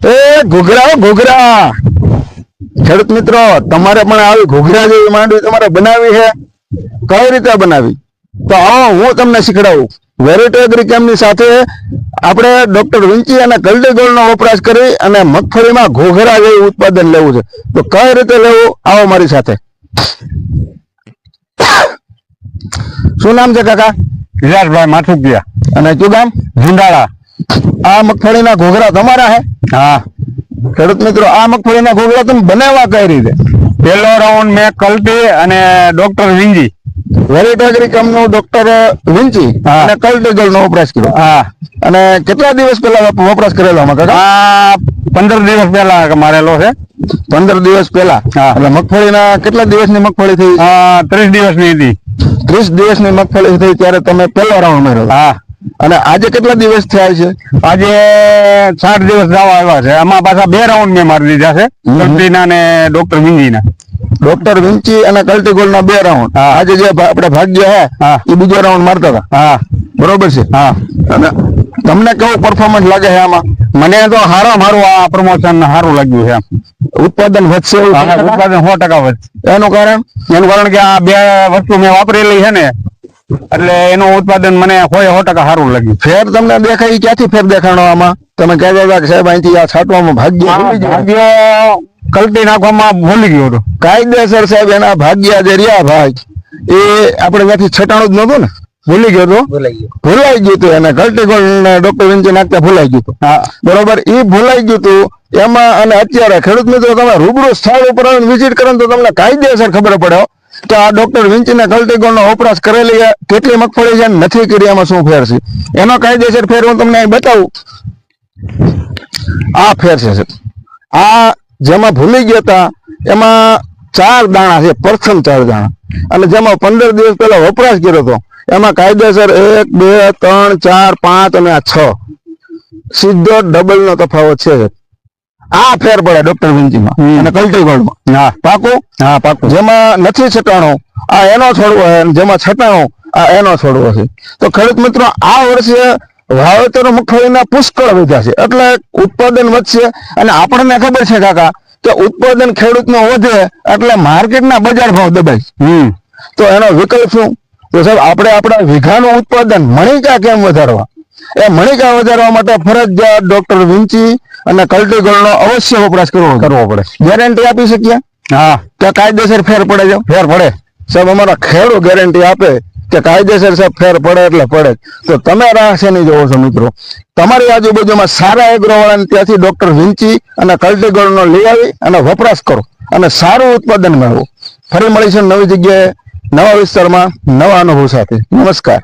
એ ઘૂઘરા ઘૂઘરા ખેડૂત મિત્રો, તમારે પણ આવી ઘૂઘરા જેવી માંડવી તમારે બનાવી છે? કઈ રીતે બનાવી તો આવો હું તમને શીખડાવું. વેરાયટી એગ્રીકેમની સાથે આપણે ડોક્ટર વિંચી અને કલ્ટીગોલ્ડ નો વપરાશ કરી અને મગફળીમાં ઘૂઘરા જેવું ઉત્પાદન લેવું છે. તો કઈ રીતે લેવું, આવો મારી સાથે. શું નામ છે કાકા? વિલાસભાઈ માથુકિયા. અને કયું ગામ? ઝુંડાળા. આ મગફળીના ઘૂઘરા તમારા હે? હા. ખેડૂત મિત્રો, આ મગફળીના ઘૂઘરા તમે બનાવવા કઈ રીતે? પેલો રાઉન્ડ મેં કલ્ટી અને ડોક્ટર વિંજી વેરાયટી એગ્રીકેમનું ડોક્ટર વિંચી અને કલ્ટીગોલ્ડ નો વપરાશ કર્યો. હા. અને કેટલા દિવસ પહેલા વપરાશ કરેલો આમાં કાકા? આ 15 દિવસ પહેલા મારેલો છે. 15 દિવસ પહેલા. એટલે મગફળીના કેટલા દિવસની મગફળી થઈ? 30 દિવસની હતી. 30 દિવસની મગફળી થઈ ત્યારે તમે પહેલો રાઉન્ડ માર્યો? હા. અને આજે કેટલા દિવસ થયા છે? આજે 60 દિવસ જવા આવ્યા છે. આમાં પાછા 2 રાઉન્ડ મેં મારી દીધા છે, કલ્ટીના અને ડોક્ટર વિંજીના. ડોક્ટર વિંચી અને કલ્ટીગોલ્ડ ના 2 રાઉન્ડ. આજે જે આપણે ભાગ્ય હે એ બીજો રાઉન્ડ મારતા હતા. હા, બરોબર છે. હા. અને તમને કેવું પરફોર્મન્સ લાગે છે આમાં? મને તો મારું આ પ્રમોશન સારું લાગ્યું છે. ઉત્પાદન વધશે? ઉત્પાદન 100% વધશે. એનું કારણ કે આ 2 વસ્તુ મેં વાપરેલી છે ને, એટલે એનું ઉત્પાદન મને 100% સારું લાગ્યું. ફેર તમને દેખાય? ક્યાંથી ફેર દેખાણો આમાં? તમે કહેતા હતા કે સાહેબ અહીંથી આ છાંટવામાં ભાગ્ય કલ્ટી નાખવામાં ભૂલી ગયો હતો. કાયદેસર સાહેબ એના ભાગ્યા જે રહ્યા ભાઈ, એ આપણે ત્યાંથી છટાણું જ નતું ને, ભૂલી ગયો તો ભૂલાઈ ગયું હતું. એને કલ્ટીગોલ્ડ ને ડોક્ટર વિંચી નાખતા ભૂલાઈ ગયું હતું. બરોબર, એ ભૂલાઈ ગયું હતું એમાં. અને અત્યારે ખેડૂત મિત્રો, તમે રૂબરૂ સ્થળ ઉપર વિઝિટ કરો તો તમને કાયદેસર ખબર પડે કે આ ડોક્ટર વિંચી ને કલ્ટીગોલ્ડ નો વપરાશ કરેલી કેટલી મગફળી છે, નથી કરી, એમાં શું ફેર છે. એનો કાયદેસર ફેર હું તમને અહીં બતાવું. આ ફેર છે. આ જેમાં ભૂલી ગયા હતા એમાં 4 દાણા છે, પ્રથમ 4 દાણા. અને જેમાં 15 દિવસ પહેલા વપરાશ કર્યો હતો એમાં કાયદેસર 1 2 3 4 5 અને આ 6 સીધો ડબલ નો તફાવત છે. આ ફેર પડે ડોક્ટર વિંચીમાં અને કલ્ટીગોલ્ડમાં. હા, પાકું? હા, પાકું. જેમાં નથી છટાણો આ એનો છોડવો છે, જેમાં છટાણો આ એનો છોડવો છે. તો ખેડૂત મિત્રો, આ વર્ષે વાવેતર મગફળીના પુષ્કળ વધ્યા છે, એટલે ઉત્પાદન વધશે. અને આપણને ખબર છે કાકા કે ઉત્પાદન ખેડૂતનો વધે એટલે માર્કેટના બજાર ભાવ દબાય. તો એનો વિકલ્પ શું? તો સાહેબ, આપણે આપણા વીઘાનું ઉત્પાદન મણિકા કેમ વધારવા? એ મણિકા વધારવા માટે ફરજિયાત ડોક્ટર વિંચી અને કલ્ટીગોલ્ડ નો અવશ્ય વપરાશ કરવો પડે. ગેરંટી આપી શકીએ? હા. કે કાયદેસર ફેર પડે છે? ફેર પડે સાહેબ. અમારા ખેડૂત ગેરંટી આપે કે કાયદેસર સાહેબ ફેર પડે એટલે પડે. તો તમે રાહ શેની જોવો છો મિત્રો? તમારી આજુબાજુમાં સારા એગ્રો વાળાને ત્યાંથી ડોક્ટર વિંચી અને કલ્ટીગોલ્ડ નો લઈ આવી અને વપરાશ કરો અને સારું ઉત્પાદન મેળવો. ફરી મળીશું નવી જગ્યાએ, નવા વિસ્તારમાં, નવા અનુભવ સાથે. નમસ્કાર.